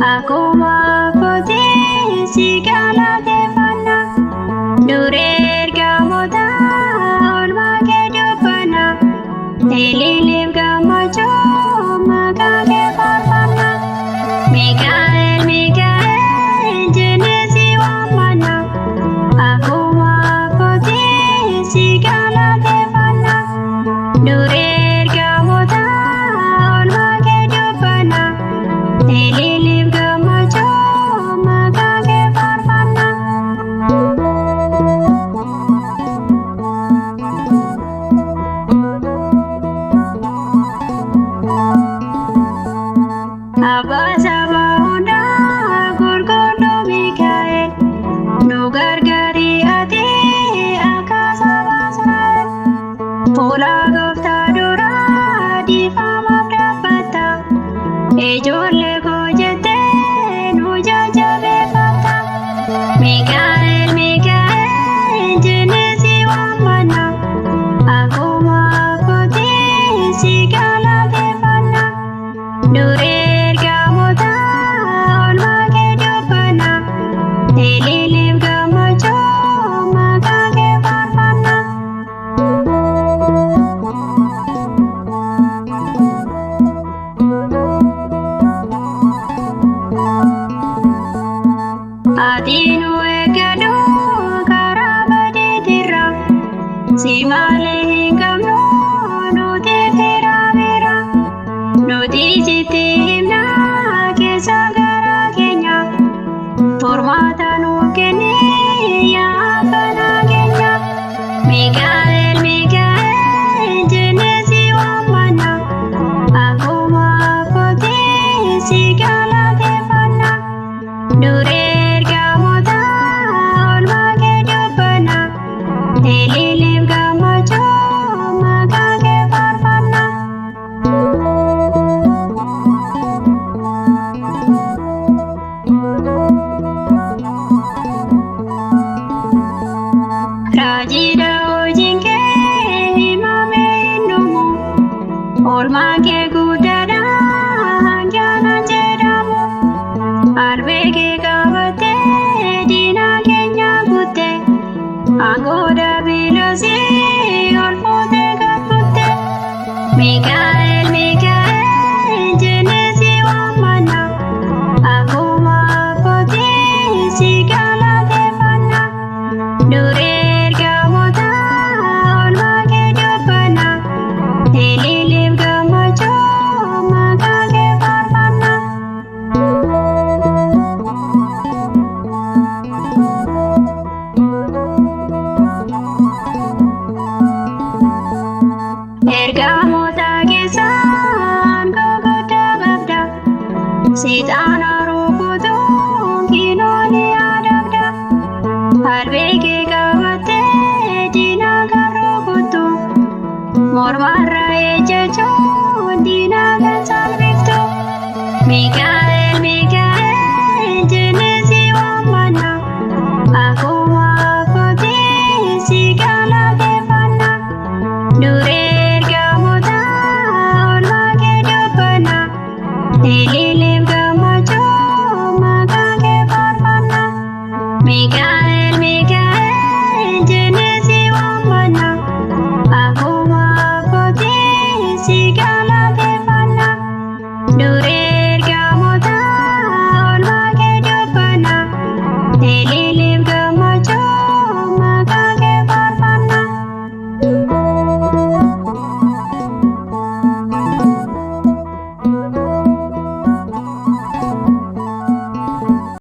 Aku maafkan segala tefana, durer kamu tahun kehidupannya, telilim kamu cuma kakek parpana. Mikael, Mikael, jenis jiwa mana? Aku maafkan segala tefana, durer kamu tahun kehidupannya, telilim kamu cuma kakek parpana. Apa sabahunda gurgondo Mikael, nugar gari ati akasabasrael, pula gofta dura di fama dabbata, ijoollee koo jettee nu jajjabeeffatta. Mikael, Mikael, jenis jiwa mana? Aku maafkan segala tefana, durer kamu tahun kehidupannya, telilim kamu cuma kakek parpana. Atinu egadu karabadi tira, si malee hingamnu nuti fira fira, nuti sitti himna keessa gara keenya, furmaata nu kenne yaa abbana keenya. Mikael, Mikael, jenis jiwa mana? Aku maafkan segala tefana, durer kamu tahun kehidupannya, telilim kamu cuma kakek parpana. Rajida ujingke himame indumu, olmake gudada hangyana jedhamu, arbeke qabate dina keenya kutte, angoda bilosi olfute gabbute. Mikael, Mikael, jenis jiwa mana? Aku maafkan segala tefana, durer kamu tahun kehidupannya, telilim kamu cuma kakek parpana. Ergamu tagisan gogoda babda, sitana rukutu kinoni adabda, arbeke qabate dina garukutu, mormarra ejechu dina gan salbiftu. Mikael.